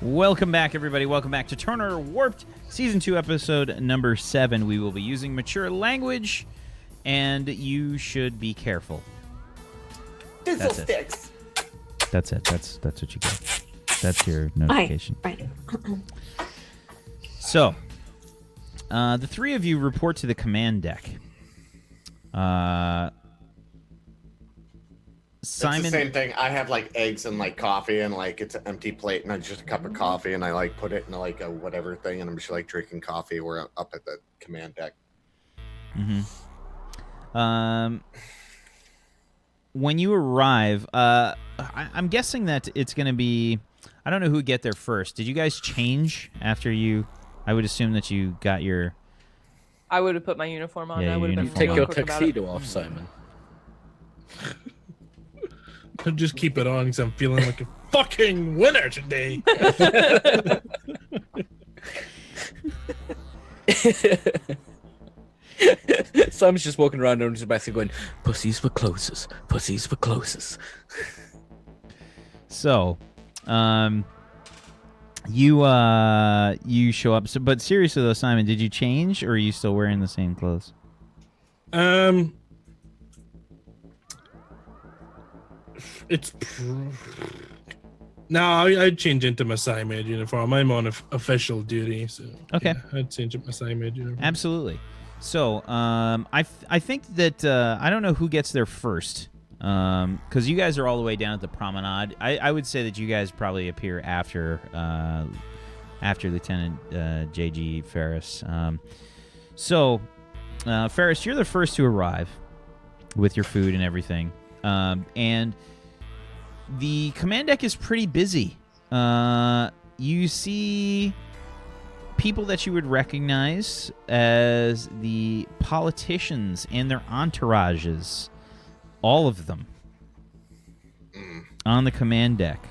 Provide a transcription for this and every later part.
Welcome back, everybody. Welcome back to Turner Warped, Season 2, Episode number 7. We will be using mature language, and you should be careful. Dizzle sticks. That's it. That's what you get. That's your notification. Right. So, the three of you report to the command deck. Simon, it's the same thing. I have like eggs and like coffee, and like it's an empty plate, and I just a cup of coffee, and I like put it in like a whatever thing, and I'm just like drinking coffee. We're up at the command deck. When you arrive, I'm guessing that it's going to be. I don't know who would get there first. Did you guys change after you? I would assume that you got your. I would have put my uniform on. Yeah, I would have been uniform. full Take your quick about it. tuxedo off, Simon. Just keep it on because I'm feeling like a fucking winner today. Simon's just walking around and just basically going, pussies for closers, pussies for closers. So, you show up. So, but seriously though, Simon, did you change, or are you still wearing the same clothes? No, I'd change into my sci-med uniform. I'm on official duty, so Okay. yeah, I'd change into my sci-med uniform. Absolutely. So, I think that I don't know who gets there first, because you guys are all the way down at the promenade. I would say that you guys probably appear after Lieutenant J.G. Ferris. Ferris, you're the first to arrive with your food and everything, and the command deck is pretty busy. You see people that you would recognize as the politicians and their entourages, all of them, on the command deck.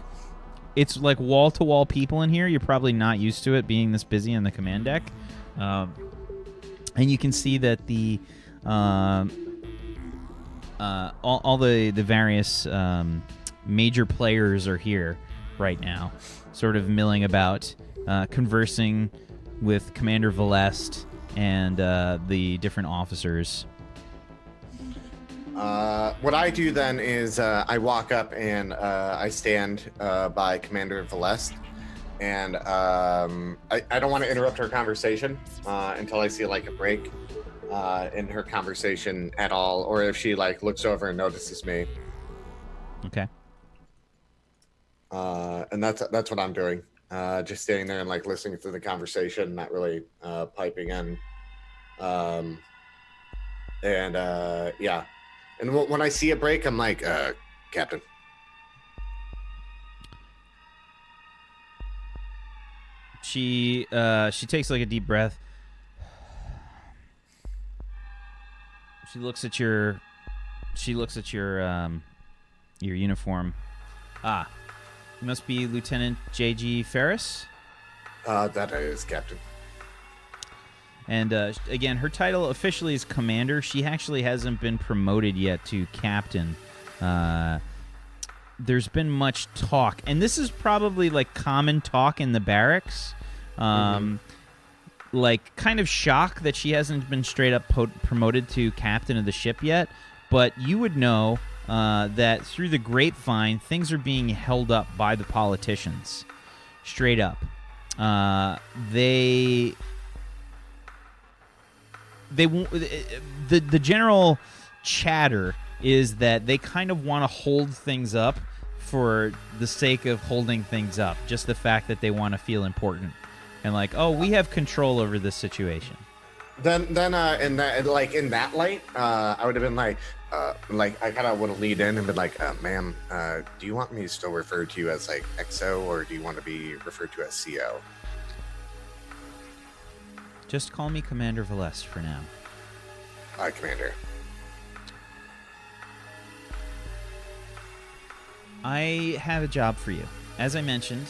It's like wall-to-wall people in here. You're probably not used to it being this busy on the command deck. And you can see that the all the various major players are here right now, sort of milling about, conversing with Commander Velest and the different officers. What I do then is I walk up and I stand by Commander Velest, and I don't want to interrupt her conversation until I see like a break in her conversation at all, or if she like looks over and notices me. Okay. And that's what I'm doing. Just standing there and like listening to the conversation, not really piping in. Yeah. And when I see a break, I'm like, Captain. She takes like a deep breath. She looks at your uniform. Ah, you must be Lieutenant J.G. Ferris? That is Captain. And again, her title officially is Commander. She actually hasn't been promoted yet to Captain. There's been much talk, and this is probably like common talk in the barracks. Like kind of shock that she hasn't been straight up promoted to Captain of the ship yet. But you would know that through the grapevine, things are being held up by the politicians. Straight up. The general chatter is that they kind of want to hold things up for the sake of holding things up. Just the fact that they want to feel important. And like, oh, we have control over this situation. Then in that light, I would have been like I kind of want to lead in and be like, ma'am, do you want me to still refer to you as like XO, or do you want to be referred to as CO? Just call me Commander Velest for now. Commander. I have a job for you. As I mentioned,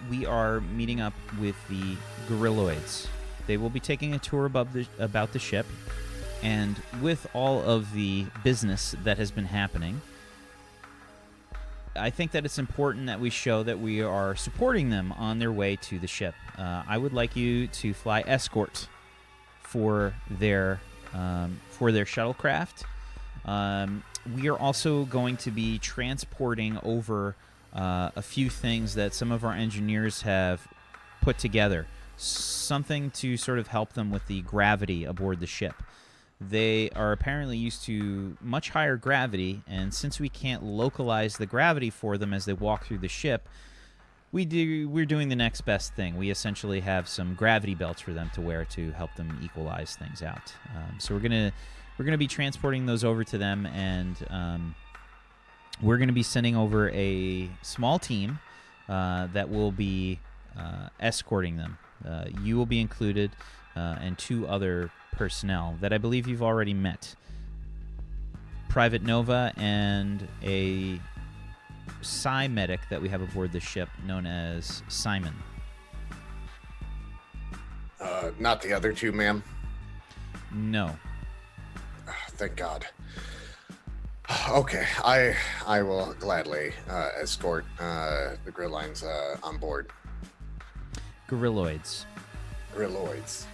we are meeting up with the Gorilloids. They will be taking a tour about the ship, and with all of the business that has been happening, I think that it's important that we show that we are supporting them on their way to the ship. I would like you to fly escort for their shuttlecraft. We are also going to be transporting over a few things that some of our engineers have put together, something to sort of help them with the gravity aboard the ship. They are apparently used to much higher gravity, and since we can't localize the gravity for them as they walk through the ship, we're doing the next best thing. We essentially have some gravity belts for them to wear to help them equalize things out. So we're gonna be transporting those over to them, and we're gonna be sending over a small team that will be escorting them. You will be included, and 2 other personnel that I believe you've already met. Private Nova and a sci-medic that we have aboard the ship known as Simon. Not the other 2, ma'am. No. Thank God. Okay, I will gladly escort the grill lines on board. Gorilloids. Grilloids.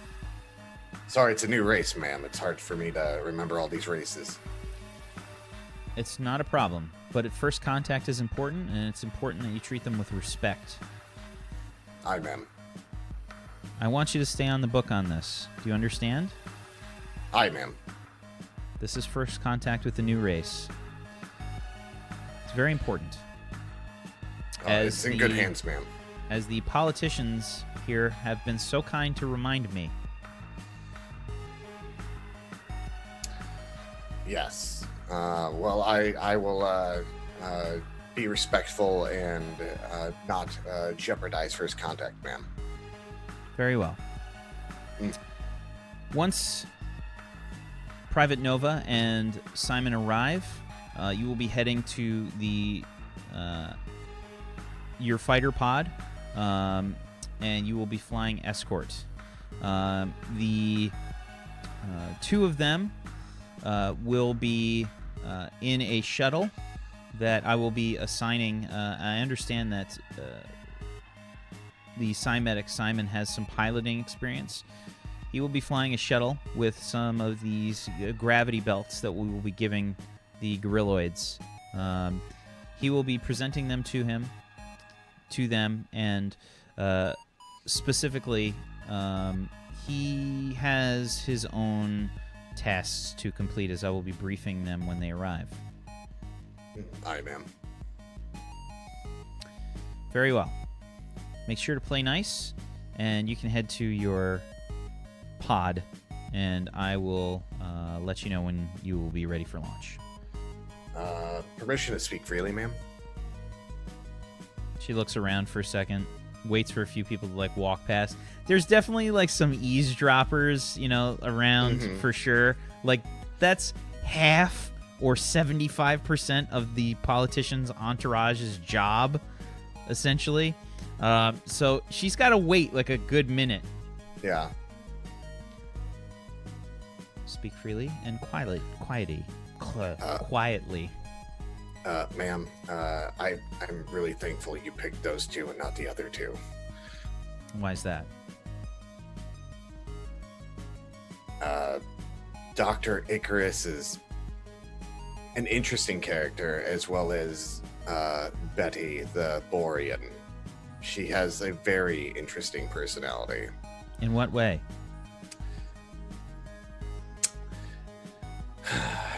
Sorry, it's a new race, ma'am. It's hard for me to remember all these races. It's not a problem, but at first contact is important, and it's important that you treat them with respect. Aye, ma'am. I want you to stay on the book on this. Do you understand? Aye, ma'am. This is first contact with the new race. It's very important. It's in good hands, ma'am. As the politicians here have been so kind to remind me. Yes. Well, I will be respectful and not jeopardize first contact, ma'am. Very well. Once Private Nova and Simon arrive, you will be heading to the your fighter pod, and you will be flying escort. The 2 of them will be in a shuttle that I will be assigning. I understand that the Sci-Medic Simon has some piloting experience. He will be flying a shuttle with some of these gravity belts that we will be giving the Gorilloids. He will be presenting them to them, and specifically, he has his own tasks to complete, as I will be briefing them when they arrive. Aye, ma'am. Very well. Make sure to play nice, and you can head to your pod, and I will let you know when you will be ready for launch. Permission to speak freely, ma'am? She looks around for a second, waits for a few people to like walk past. There's definitely like some eavesdroppers, around for sure. Like that's half or 75% of the politician's entourage's job, essentially. So she's got to wait like a good minute. Yeah. Speak freely and quietly. Ma'am, I'm really thankful you picked those 2 and not the other 2. Why is that? Dr. Icarus is an interesting character, as well as Betty the Borean. She has a very interesting personality. In what way?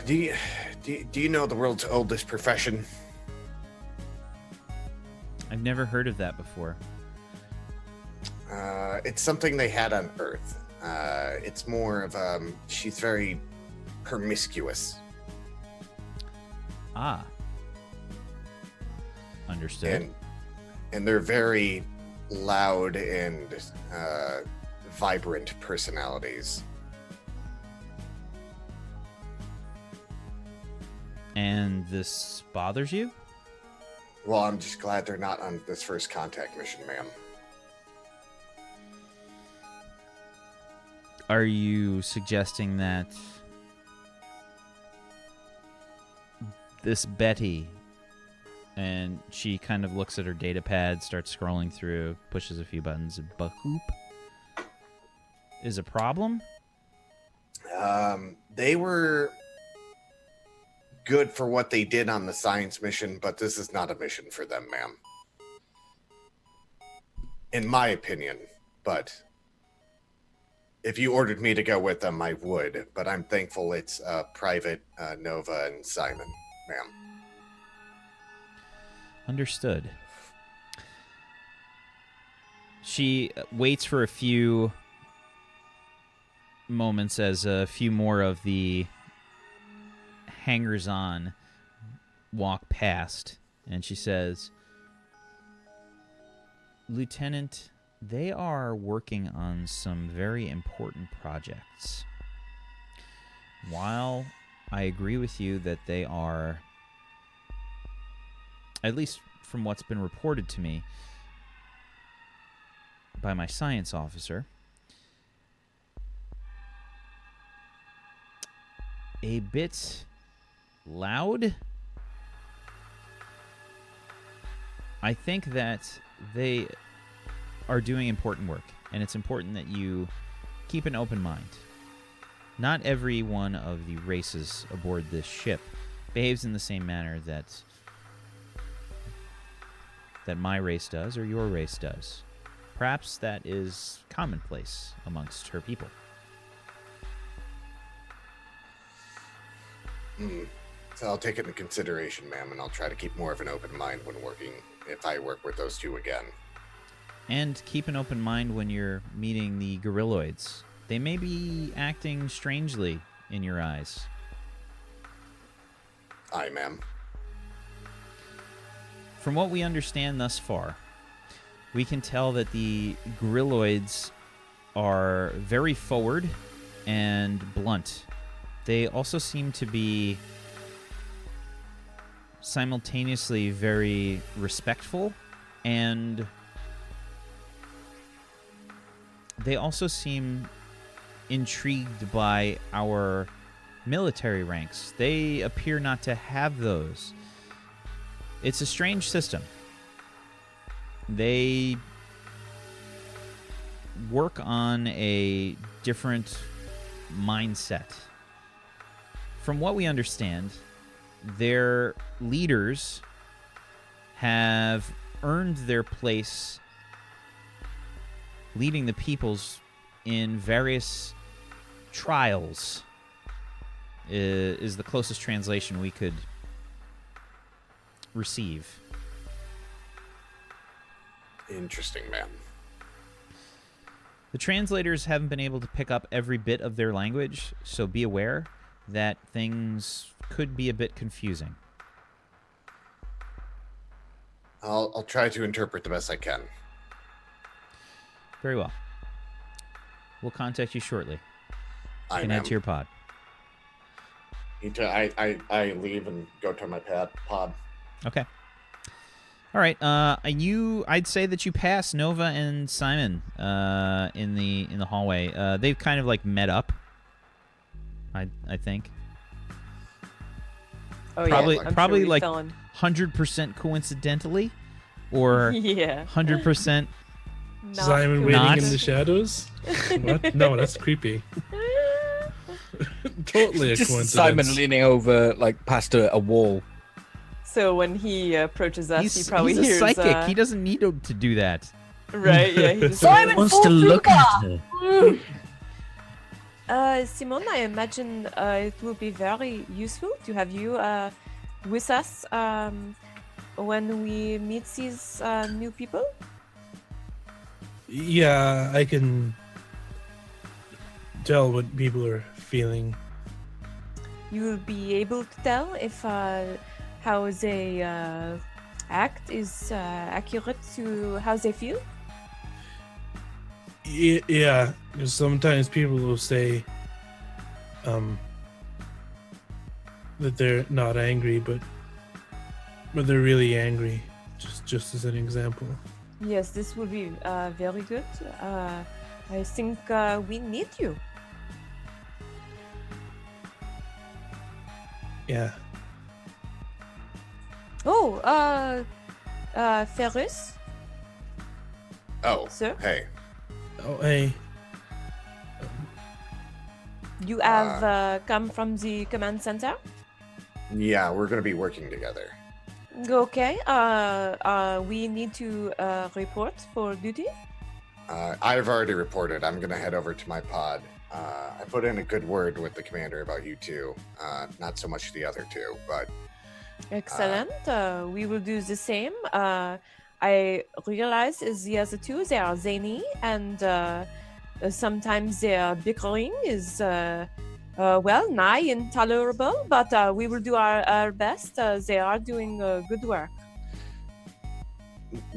Do you know the world's oldest profession? I've never heard of that before. It's something they had on Earth. It's more of she's very promiscuous. Ah. Understood. And they're very loud and vibrant personalities. And this bothers you? Well, I'm just glad they're not on this first contact mission, ma'am. Are you suggesting that this Betty And she kind of looks at her data pad, starts scrolling through, pushes a few buttons. Bahoop is a problem? They were good for what they did on the science mission, but this is not a mission for them, ma'am. In my opinion, but if you ordered me to go with them, I would. But I'm thankful it's Private Nova and Simon, ma'am. Understood. She waits for a few moments as a few more of the hangers-on walk past, and she says, Lieutenant, they are working on some very important projects. While I agree with you that they are, at least from what's been reported to me by my science officer, a bit loud, I think that they are doing important work, and it's important that you keep an open mind. Not every one of the races aboard this ship behaves in the same manner that my race does or your race does. Perhaps that is commonplace amongst her people. So I'll take it into consideration, ma'am, and I'll try to keep more of an open mind when working, if I work with those two again. And keep an open mind when you're meeting the gorilloids. They may be acting strangely in your eyes. Aye, ma'am. From what we understand thus far, we can tell that the gorilloids are very forward and blunt. They also seem to be simultaneously very respectful, and they also seem intrigued by our military ranks. They appear not to have those. It's a strange system. They work on a different mindset. From what we understand, their leaders have earned their place leading the peoples in various trials, is the closest translation we could receive. Interesting, ma'am. The translators haven't been able to pick up every bit of their language, so be aware that things could be a bit confusing. I'll try to interpret the best I can. Very well. We'll contact you shortly. You Aye, can ma'am. head to your pod. I leave and go to my pod. Okay. All right. I'd say that you pass Nova and Simon in the hallway. They've kind of like met up. I think. Oh Probably- yeah, I'm probably sure we like- fell in. 100% coincidentally, or Yeah. 100%. Not Simon waiting Not- in the shadows? What? No, that's creepy. Totally a Just coincidence. Simon leaning over, like, past a wall. So when he approaches us, He's he probably a hears. psychic. He doesn't need to do that. Right? Yeah. He just Simon wants to look at her. Simone, I imagine it will be very useful to have you with us when we meet these new people. Yeah, I can tell what people are feeling. You will be able to tell if how they act is accurate to how they feel. Yeah, 'cause sometimes people will say that they're not angry, but they're really angry. Just as an example. Yes, this will be very good. I think we need you. Yeah. Oh, Ferris, Oh, sir, hey. Oh, hey. you have come from the command center. Yeah, we're gonna be working together. Okay. We need to report for duty. I've already reported. I'm gonna head over to my pod. I put in a good word with the commander about you two. Not so much the other two, but Excellent. We will do the same. I realize the other two, they are zany, and sometimes their bickering is, nigh intolerable, but we will do our best. They are doing good work.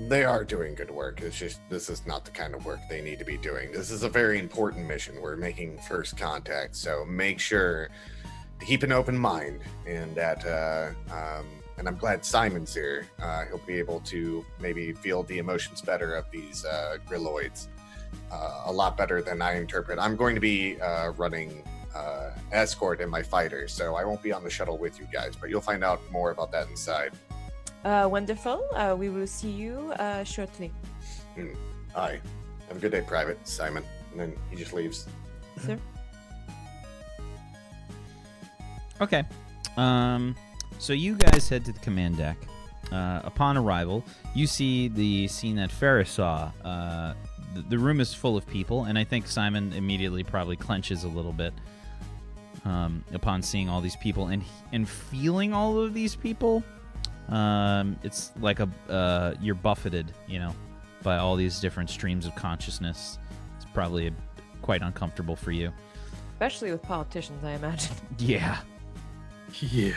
they are doing good work. It's just this is not the kind of work they need to be doing. This is a very important mission. We're making first contact, so make sure to keep an open mind. And that, and I'm glad Simon's here. He'll be able to maybe feel the emotions better of these grilloids a lot better than I interpret. I'm going to be running escort in my fighter, so I won't be on the shuttle with you guys, but you'll find out more about that inside. Wonderful. We will see you shortly. Aye. Have a good day, Private Simon. And then he just leaves. Sir? Okay. So you guys head to the command deck. Upon arrival, you see the scene that Ferris saw. The room is full of people, and I think Simon immediately probably clenches a little bit upon seeing all these people and feeling all of these people. It's like you're buffeted, by all these different streams of consciousness. It's probably quite uncomfortable for you. Especially with politicians, I imagine. Yeah. Yeah.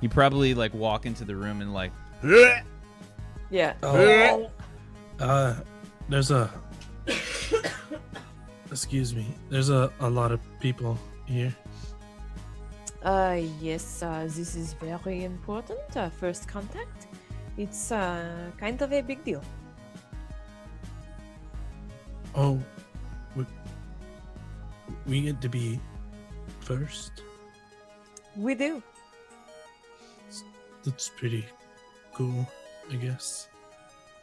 You probably walk into the room and Yeah. Oh. There's a. Excuse me. There's a lot of people here. Yes, this is very important. First contact. It's kind of a big deal. Oh, we get to be first. We do. That's pretty cool, I guess.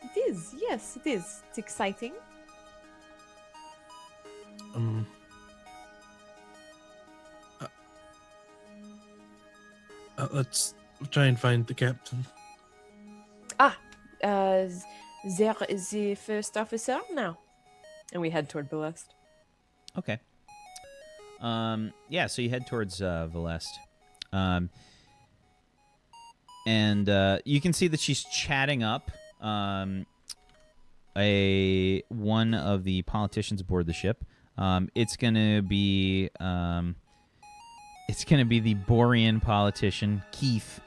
It is. Yes, it is. It's exciting. Let's try and find the captain. There is the first officer now. And we head toward Belest. Okay. So you head towards Velest. And you can see that she's chatting up one of the politicians aboard the ship. It's gonna be the Borean politician, Keith.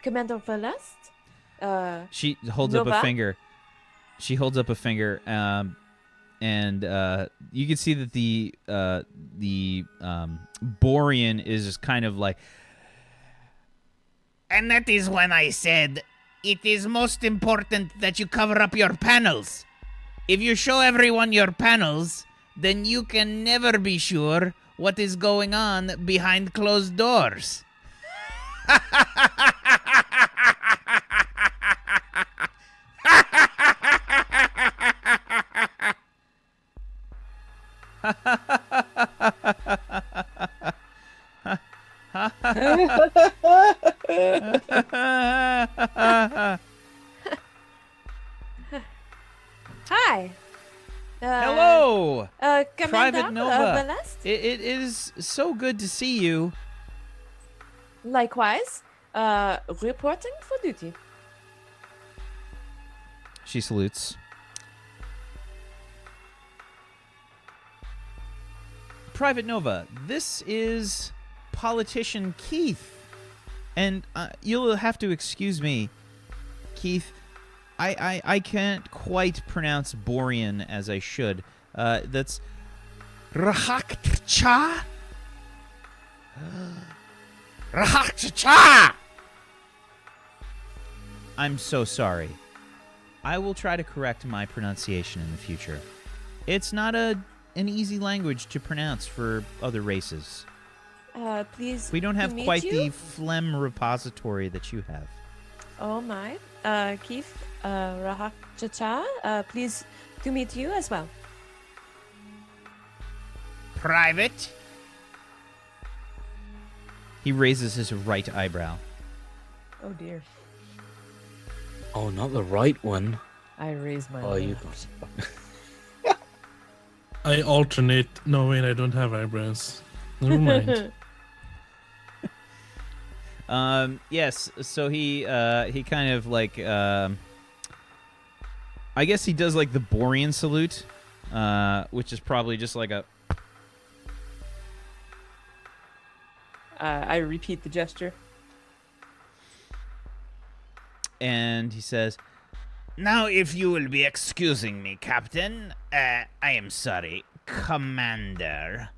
Commander Velest? She holds up a Nova? finger. She holds up a finger, and you can see that the Borean is just kind of like. And that is when I said, it is most important that you cover up your panels. If you show everyone your panels, then you can never be sure what is going on behind closed doors. Hi. Hello, Commander Private Nova. Velest? It is so good to see you. Likewise. Reporting for duty. She salutes. Private Nova, this is politician Keith. And you'll have to excuse me, Keith. I can't quite pronounce Borean as I should. That's Rahakcha? Rahakcha! I'm so sorry. I will try to correct my pronunciation in the future. It's not a an easy language to pronounce for other races. Please. We don't have to meet quite you. the phlegm repository that you have. Oh my. Keith, Rahak Chacha, please to meet you as well. Private? He raises his right eyebrow. Oh dear. Oh, not the right one. I raise my Oh, you left. got. I alternate. No, wait, I don't have eyebrows. Never mind. Yes, so he kind of like I guess he does like the Borean salute, which is probably just like a I repeat the gesture. and he says, Now, if you will be excusing me, Captain, I am sorry, Commander.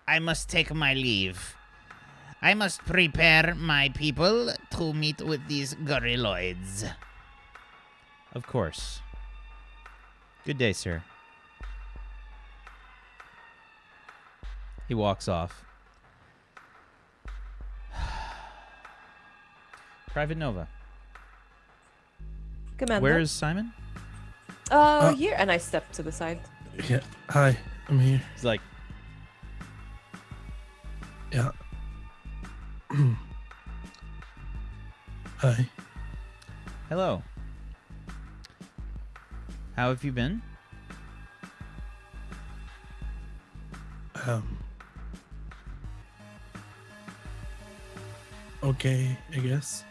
I must take my leave. I must prepare my people to meet with these gorilloids. "Of course. Good day, sir." He walks off. Private Nova. Commander. Where is Simon? Here, and I step to the side. Yeah. Hi, I'm here. He's like, Yeah. Hi. "Hello. How have you been?" Okay, I guess.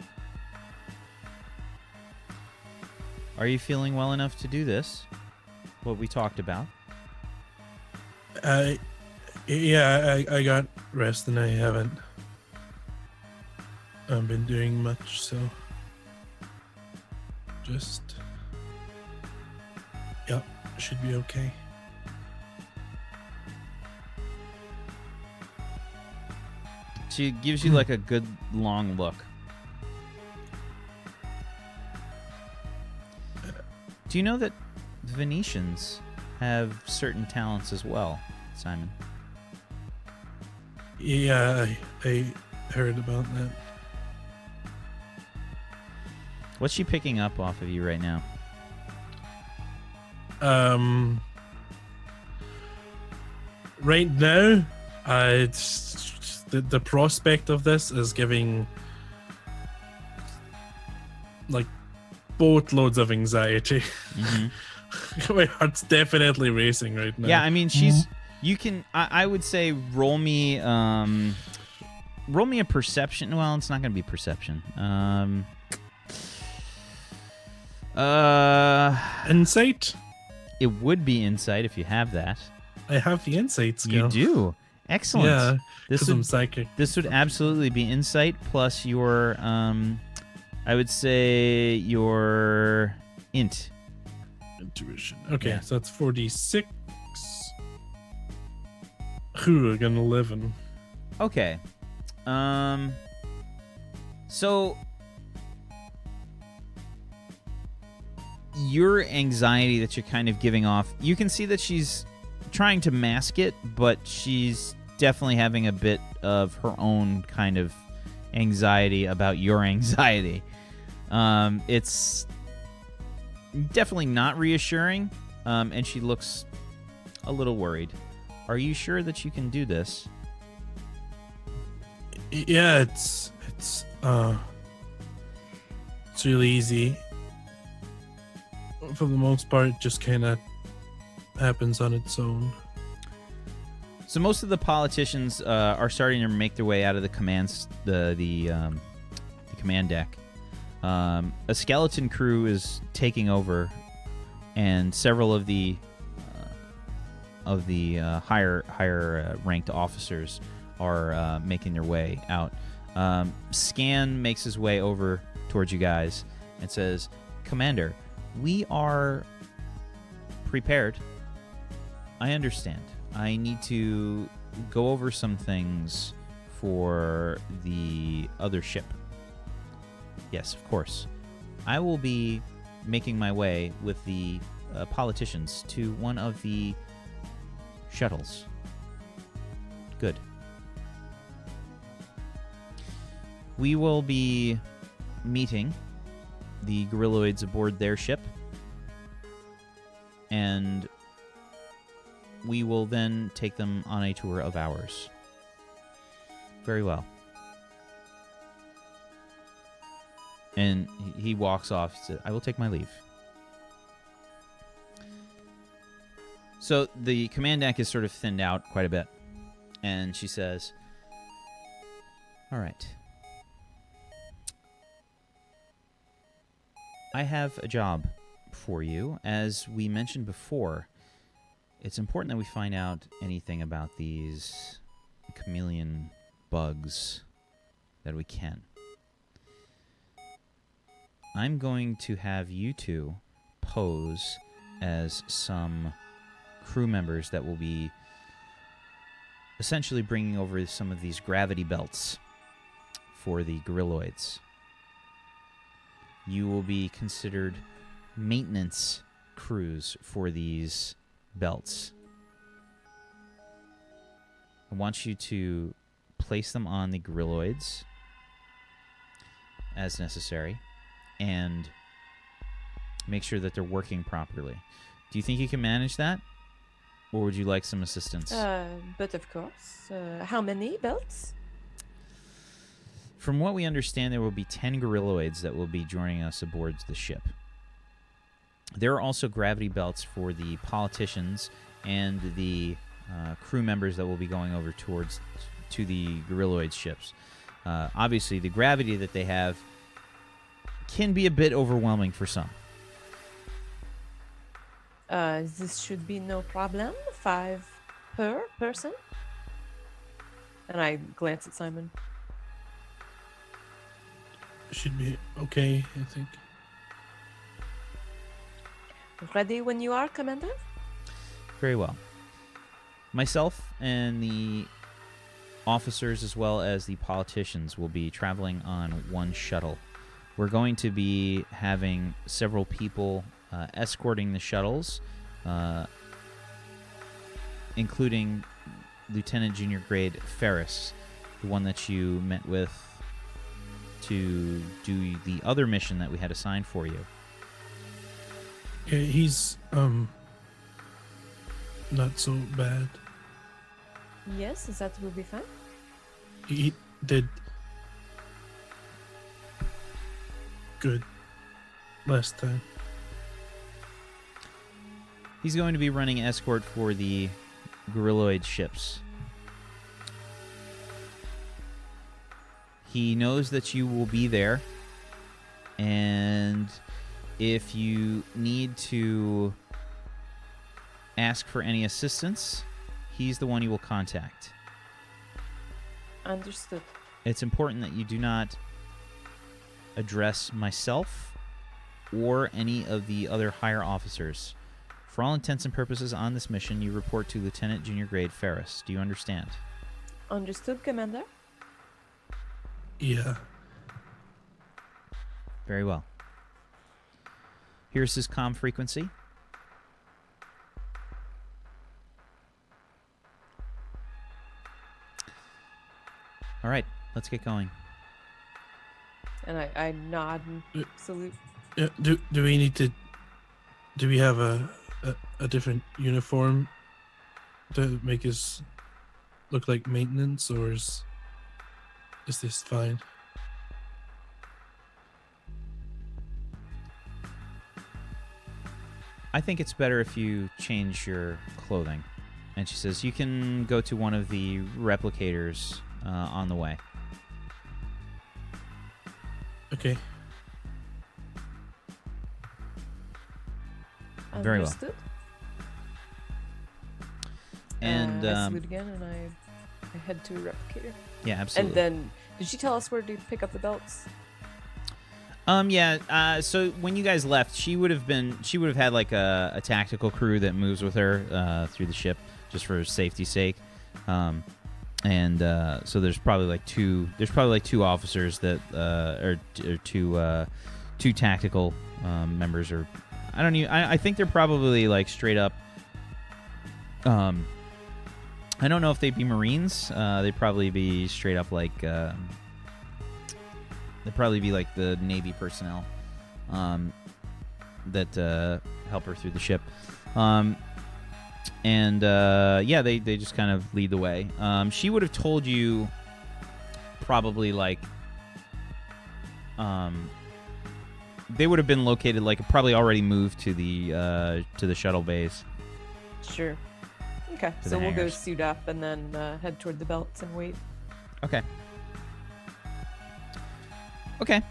"Are you feeling well enough to do this? What we talked about?" I got rest and I haven't been doing much, so just should be okay. She gives you like a good long look. Do you know that Venetians have certain talents as well, Simon? Yeah, I heard about that. What's she picking up off of you right now? Right now, it's the prospect of this is giving like boatloads of anxiety. Mm-hmm. My heart's definitely racing right now. Yeah, I mean, you can. I would say roll me a perception. Well, it's not going to be perception. Insight. It would be insight if you have that. I have the insight You skill. do. Excellent. Yeah, This because I'm would psychic. this would absolutely be insight plus your I would say your int. Intuition. Okay, Yeah. so that's 46. Ooh, I got an 11. Okay. So your anxiety that you're kind of giving off, you can see that she's trying to mask it, but she's definitely having a bit of her own kind of anxiety about your anxiety. It's definitely not reassuring, and she looks a little worried. Are you sure that you can do this? Yeah, it's really easy. For the most part, it just kind of happens on its own. So most of the politicians are starting to make their way out of the the command deck. A skeleton crew is taking over, and several of the higher ranked officers are making their way out. Scan makes his way over towards you guys and says, "Commander, we are prepared. I understand. I need to go over some things for the other ship." "Yes, of course. I will be making my way with the politicians to one of the shuttles. Good. We will be meeting the gorilloids aboard their ship, and we will then take them on a tour of ours. Very well. And he walks off. He says, I will take my leave. So the command deck is sort of thinned out quite a bit. And she says, all right. I have a job for you. As we mentioned before, it's important that we find out anything about these chameleon bugs that we can. I'm going to have you two pose as some crew members that will be essentially bringing over some of these gravity belts for the gorilloids. You will be considered maintenance crews for these belts. I want you to place them on the gorilloids as necessary and make sure that they're working properly. Do you think you can manage that? Or would you like some assistance? But of course. How many belts? From what we understand, there will be 10 gorilloids that will be joining us aboard the ship. There are also gravity belts for the politicians and the crew members that will be going over to the gorilloid ships. Obviously, the gravity that they have can be a bit overwhelming for some. This should be no problem. 5 per person. And I glance at Simon. Should be okay, I think. Ready when you are, Commander? Very well. Myself and the officers as well as the politicians will be traveling on one shuttle. We're going to be having several people escorting the shuttles, including Lieutenant Junior Grade Ferris, the one that you met with to do the other mission that we had assigned for you. Yeah, he's not so bad. Yes, that will be fine. He did good last time. He's going to be running escort for the gorilloid ships. He knows that you will be there, and if you need to ask for any assistance, he's the one you will contact. Understood. It's important that you do not address myself or any of the other higher officers. For all intents and purposes on this mission, you report to Lieutenant Junior Grade Ferris. Do you understand? Understood, Commander. Yeah. Very well. Here's his comm frequency. All right, let's get going. And I nod and salute. Yeah. Do we need to? Do we have a different uniform to make us look like maintenance, or is this fine? I think it's better if you change your clothing. And she says, you can go to one of the replicators on the way. Okay. Very well. Understood. And I salute again, and I head to a replicator. yeah, absolutely. And then, did she tell us where to pick up the belts? So when you guys left, she would have had like a tactical crew that moves with her through the ship just for safety's sake. So there's probably like two officers that or two tactical members or I don't even. I think they're probably like straight up. I don't know if they'd be Marines. They'd probably be straight up like. They'd probably be like the Navy personnel, that help her through the ship. Yeah, they just kind of lead the way. She would have told you probably like. They would have been located like probably already moved to the shuttle bays. Sure. Okay, To so the we'll go hangars. suit up and then head toward the belts and wait. Okay. Okay.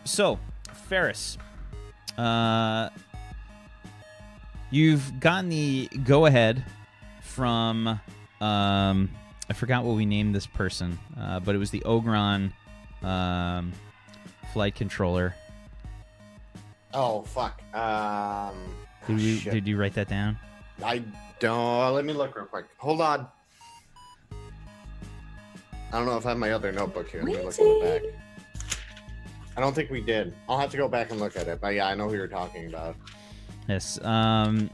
So Ferris, you've gotten the go-ahead from I forgot what we named this person, but it was the Ogron flight controller. Oh fuck. Did you write that down? I don't. Let me look real quick. Hold on. I don't know if I have my other notebook here. Let me look in the back. I don't think we did. I'll have to go back and look at it. But yeah, I know who you're talking about. Yes. So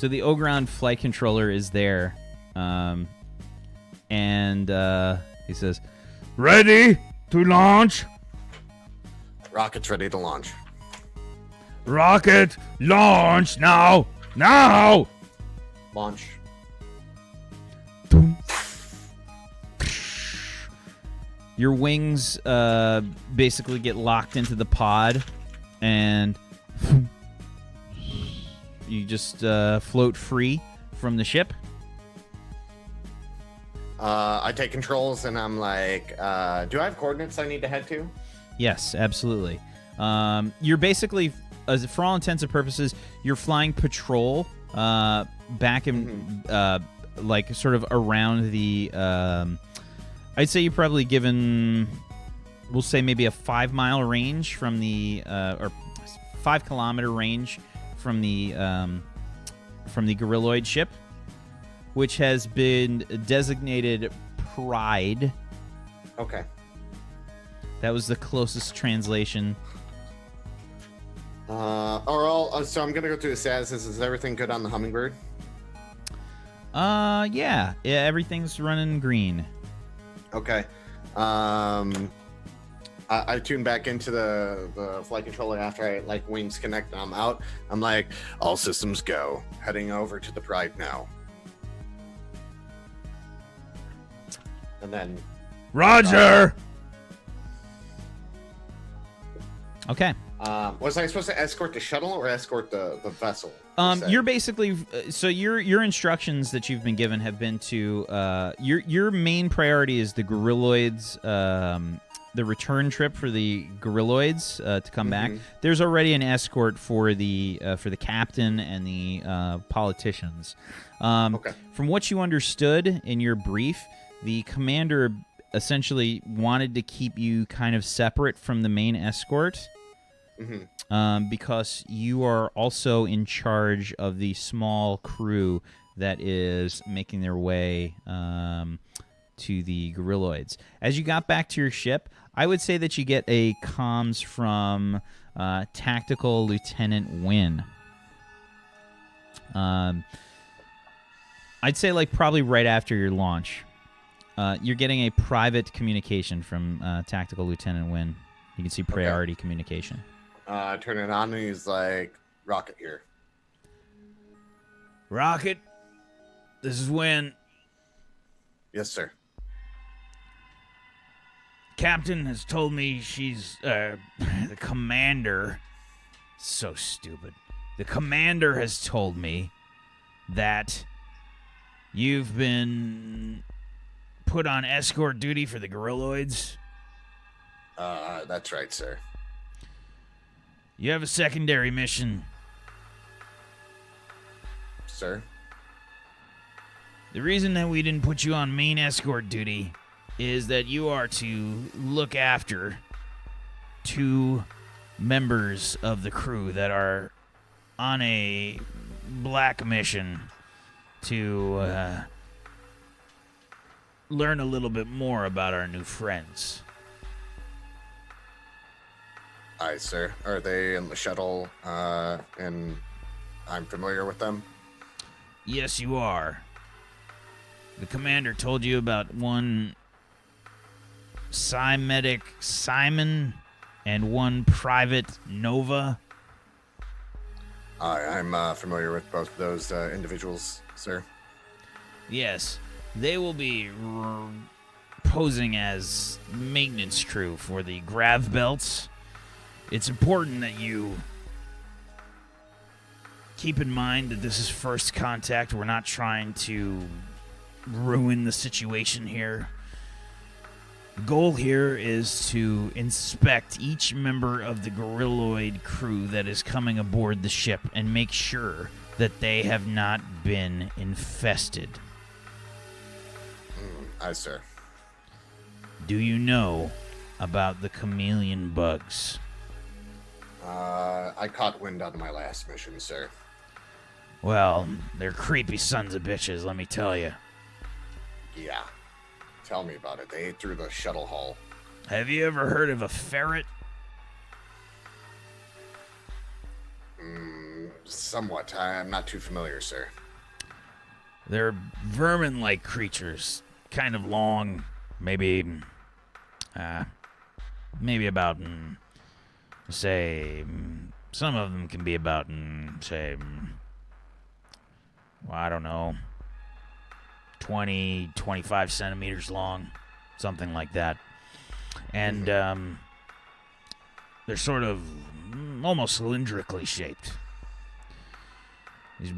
the Ogron flight controller is there, and he says, "Ready to launch. Rocket's ready to launch. Rocket launch now. Now." Launch. Your wings basically get locked into the pod, and you just float free from the ship. I take controls and I'm like, do I have coordinates I need to head to? Yes, absolutely. You're basically, for all intents and purposes, you're flying patrol back in, like, sort of around the. I'd say you're probably given, we'll say maybe a 5-mile range from the, or 5-kilometer range from the Gorilloid ship, which has been designated Pride. Okay. That was the closest translation. So I'm gonna go through the status. Is everything good on the Hummingbird? Yeah, everything's running green. Okay. I tune back into the flight controller after I like wings connect and I'm out. I'm like, all systems go. Heading over to the Pride now. And then Roger. Okay. Was I supposed to escort the shuttle or escort the vessel? You're basically so your instructions that you've been given have been to your main priority is the Gorilloids, the return trip for the Gorilloids to come back. There's already an escort for the captain and the politicians. Okay. From what you understood in your brief, the commander essentially wanted to keep you kind of separate from the main escort. Because you are also in charge of the small crew that is making their way to the Gorilloids. As you got back to your ship, I would say that you get a comms from Tactical Lieutenant Wynn. I'd say like probably right after your launch. You're getting a private communication from Tactical Lieutenant Wynn. You can see priority communication. Turn it on and he's like, Rocket here. Rocket, this is Wynn. Yes, sir. Captain has told me she's, the commander. So stupid. The commander has told me that you've been put on escort duty for the Gorilloids. That's right, sir. You have a secondary mission. Sir? The reason that we didn't put you on main escort duty is that you are to look after 2 members of the crew that are on a black mission to learn a little bit more about our new friends. Aye, sir. Are they in the shuttle? And I'm familiar with them. Yes, you are. The commander told you about one Psi-medic Simon and one private Nova. I'm familiar with both of those individuals, sir. Yes, they will be posing as maintenance crew for the grav belts. It's important that you keep in mind that this is first contact. We're not trying to ruin the situation here. The goal here is to inspect each member of the Gorilloid crew that is coming aboard the ship and make sure that they have not been infested. Aye, sir. Do you know about the chameleon bugs? I caught wind on my last mission, sir. Well, they're creepy sons of bitches, let me tell you. Yeah. Tell me about it. They ate through the shuttle hull. Have you ever heard of a ferret? Somewhat. I'm not too familiar, sir. They're vermin-like creatures, kind of long, maybe about, say, some of them can be about, say, well, I don't know, 20, 25 centimeters long, something like that. And they're sort of almost cylindrically shaped. These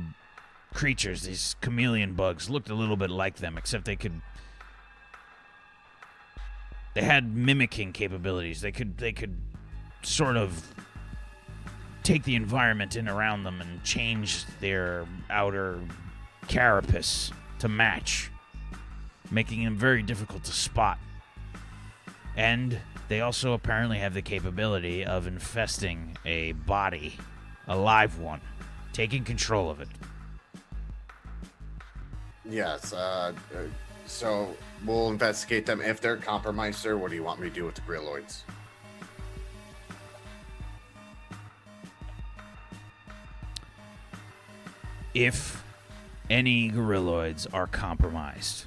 creatures, these chameleon bugs, looked a little bit like them, except they had mimicking capabilities. They could sort of take the environment in around them and change their outer carapace to match, making them very difficult to spot. And they also apparently have the capability of infesting a body, a live one, taking control of it. Yes, so we'll investigate them. If they're compromised, sir, what do you want me to do with the Grilloids? If any Gorilloids are compromised,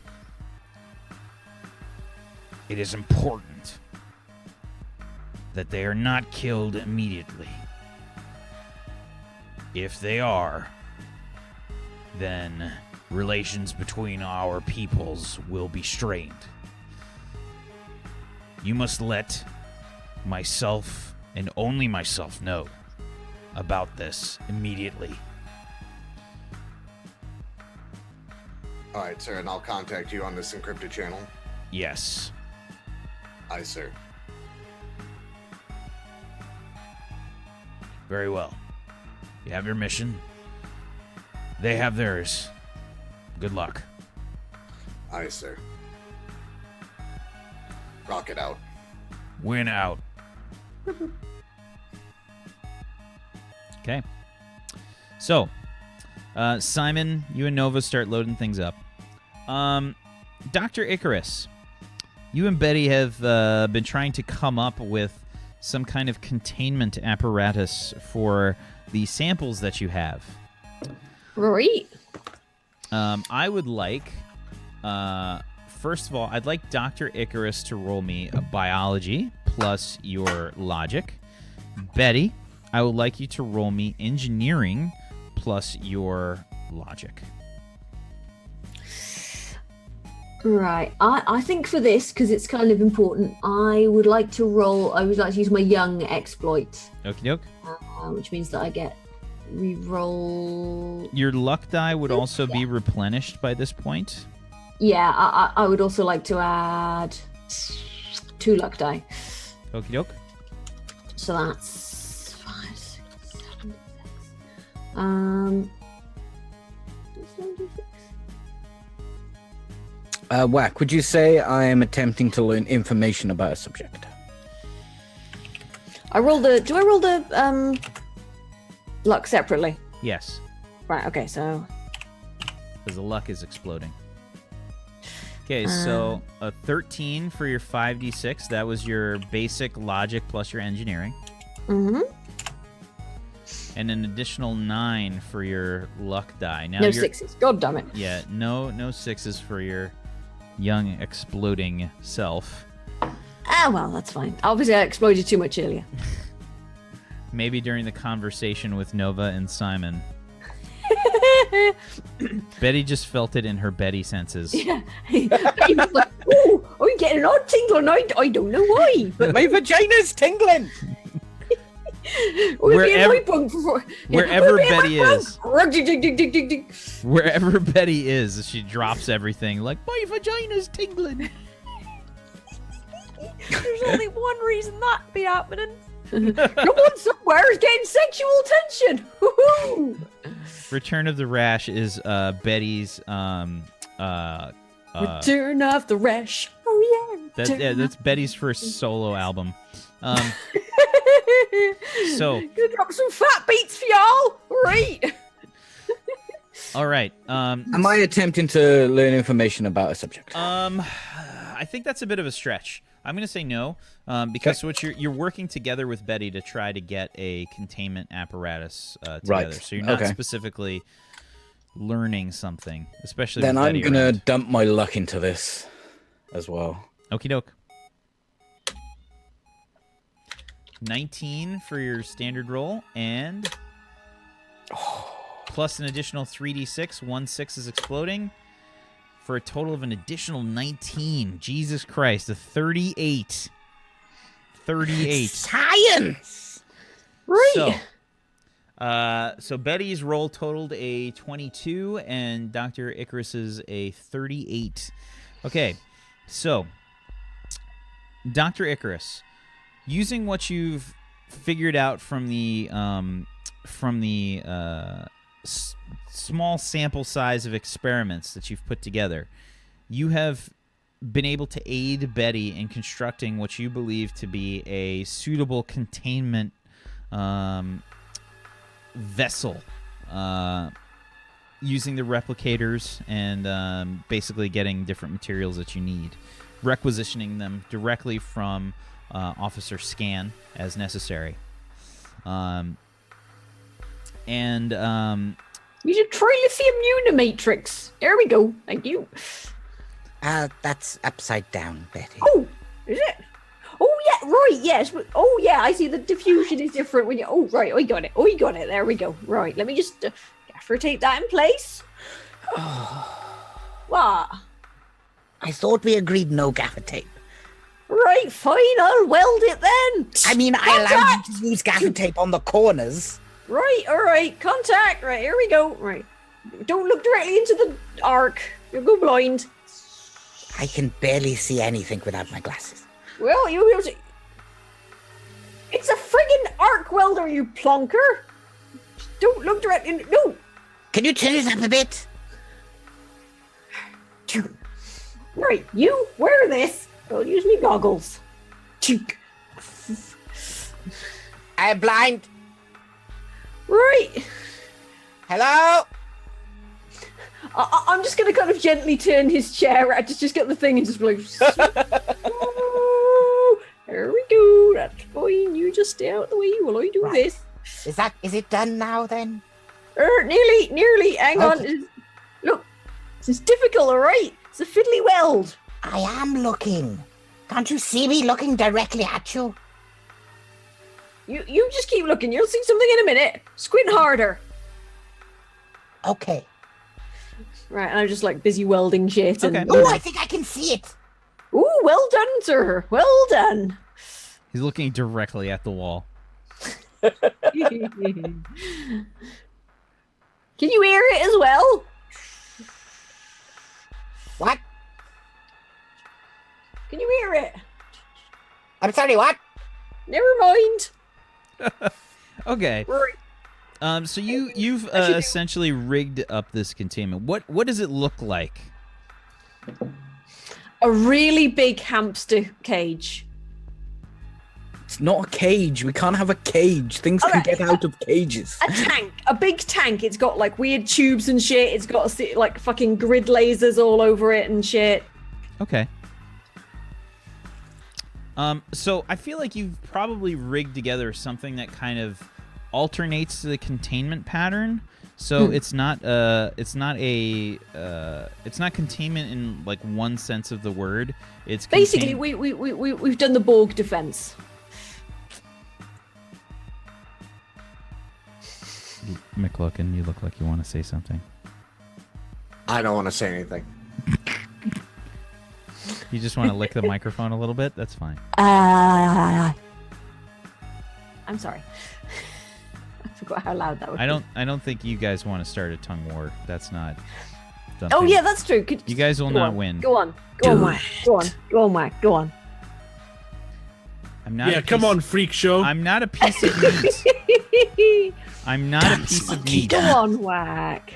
it is important that they are not killed immediately. If they are, then relations between our peoples will be strained. You must let myself and only myself know about this immediately. All right, sir, and I'll contact you on this encrypted channel. Yes. Aye, sir. Very well. You have your mission. They have theirs. Good luck. Aye, sir. Rocket out. Win out. Okay. So, Simon, you and Nova start loading things up. Dr. Icarus, you and Betty have been trying to come up with some kind of containment apparatus for the samples that you have. Right. I would like, first of all, I'd like Dr. Icarus to roll me a biology plus your logic. Betty, I would like you to roll me engineering plus your logic. Right. I think for this, because it's kind of important, I would like to use my young exploit, Okie doke. which means that I get re-roll. Your luck die would also be replenished by this point. Yeah, I would also like to add 2 luck die. Okie doke. So that's 5, 6, 7, 6. Whack, would you say I am attempting to learn information about a subject? Do I roll the luck separately? Yes, Right. Okay. So because the luck is exploding. Okay, so a 13 for your 5d6. That was your basic logic plus your engineering. Mm-hmm. And an additional 9 for your luck die. Now No you're- 6s. God damn it. Yeah, no 6s for your young exploding self. Ah, well, that's fine. Obviously, I exploded too much earlier. Maybe during the conversation with Nova and Simon. Betty just felt it in her Betty senses. Yeah. He was like, oh, I'm getting an odd tingle, and I don't know why. But My vagina's tingling. Wherever Betty is. Wherever Betty is, she drops everything like, my vagina's tingling. There's only one reason that be happening. Someone somewhere is getting sexual tension. Woohoo! Return of the Rash is Betty's Return of the Rash. Oh yeah. that's Betty's first solo album. So gonna drop some fat beats for y'all. Right. all right. Am I attempting to learn information about a subject? I think that's a bit of a stretch. I'm going to say no, because what you're working together with Betty to try to get a containment apparatus together. Right. So you're not Okay. specifically learning something, especially Then with I'm Betty gonna around. dump my luck into this as well. Okie doke. 19 for your standard roll, and plus an additional 3d6. 1 6 is exploding. For a total of an additional 19. Jesus Christ, a 38. 38. Science! Right. So Betty's roll totaled a 22, and Dr. Icarus's a 38. Okay, so Dr. Icarus, using what you've figured out from the small sample size of experiments that you've put together, you have been able to aid Betty in constructing what you believe to be a suitable containment vessel, using the replicators and basically getting different materials that you need, requisitioning them directly from Officer Scan as necessary. You should try lithium unimatrix. There we go. Thank you. That's upside down, Betty. Oh, is it? Oh yeah, right. Yes. Oh yeah, I see. The diffusion is different when you. Oh right, I got it. Oh, you got it. There we go. Right. Let me just take that in place. What? I thought we agreed no gaffer tape. Right. Fine. I'll weld it then. I mean, I allowed you to use gaffer tape on the corners. Right. All right. Contact. Right. Here we go. Right. Don't look directly into the arc. You'll go blind. I can barely see anything without my glasses. Well, you'll be able to. It's a friggin' arc welder, you plonker. Don't look directly. No. Can you turn it up a bit? Right. You wear this. I'll use me goggles. I'm blind. Right. Hello? I'm just going to kind of gently turn his chair around. Just get the thing and just be like... Oh, there we go. That's fine. You just stay out of the way while I do this. Is it done now then? Nearly. Hang Okay. on. Look, this is difficult, all right? It's a fiddly weld. I am looking. Can't you see me looking directly at you? You just keep looking. You'll see something in a minute. Squint harder. Okay. Right, and I'm just like busy welding shit. And, Okay. Oh, I think I can see it. Ooh, well done, sir. Well done. He's looking directly at the wall. Can you hear it as well? What? Can you hear it? I'm sorry, what? Never mind. Okay. Right. So you've essentially rigged up this containment. What does it look like? A really big hamster cage. It's not a cage. We can't have a cage. Things can get out of cages. A tank. A big tank. It's got like weird tubes and shit. It's got like fucking grid lasers all over it and shit. Okay. So I feel like you've probably rigged together something that kind of alternates the containment pattern. So it's not containment in like one sense of the word. It's basically we've done the Borg defense. McLookin, you look like you want to say something. I don't want to say anything. You just want to lick the microphone a little bit? That's fine. I'm sorry. I forgot how loud that was. I don't think you guys want to start a tongue war. That's not. Oh yeah, that's true. You guys will not win. Go on, Whack. Go on, Whack. Go on. I'm not. Yeah, come on, freak show. I'm not a piece of meat. I'm not a piece of meat. Go on, Whack.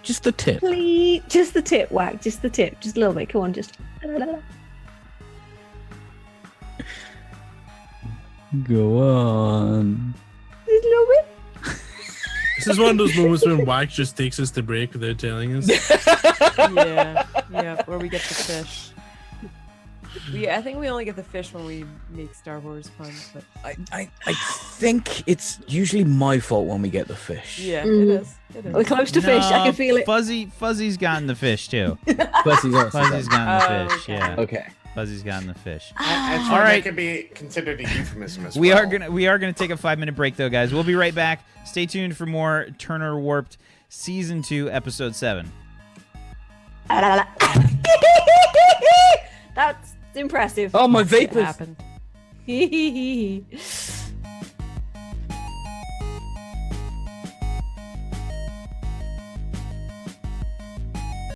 Just the tip. Please, just the tip, Whack. Just the tip. Just a little bit. Come on, just. Go on. Just a little bit. This is one of those moments when Wax just takes us to break without telling us. Yeah, where we get the fish. I think we only get the fish when we make Star Wars fun. But I think it's usually my fault when we get the fish. yeah, it is. We're close to fish. I can feel it. Fuzzy's gotten the fish too. Fuzzy's Fuzzy's gotten the fish. okay. Yeah. Okay. Fuzzy's gotten the fish. All All right. That could be considered a euphemism as We well. are gonna take a 5-minute break though, guys. We'll be right back. Stay tuned for more Turner Warped Season 2, Episode 7. That's impressive. Oh, my It vapors. happened.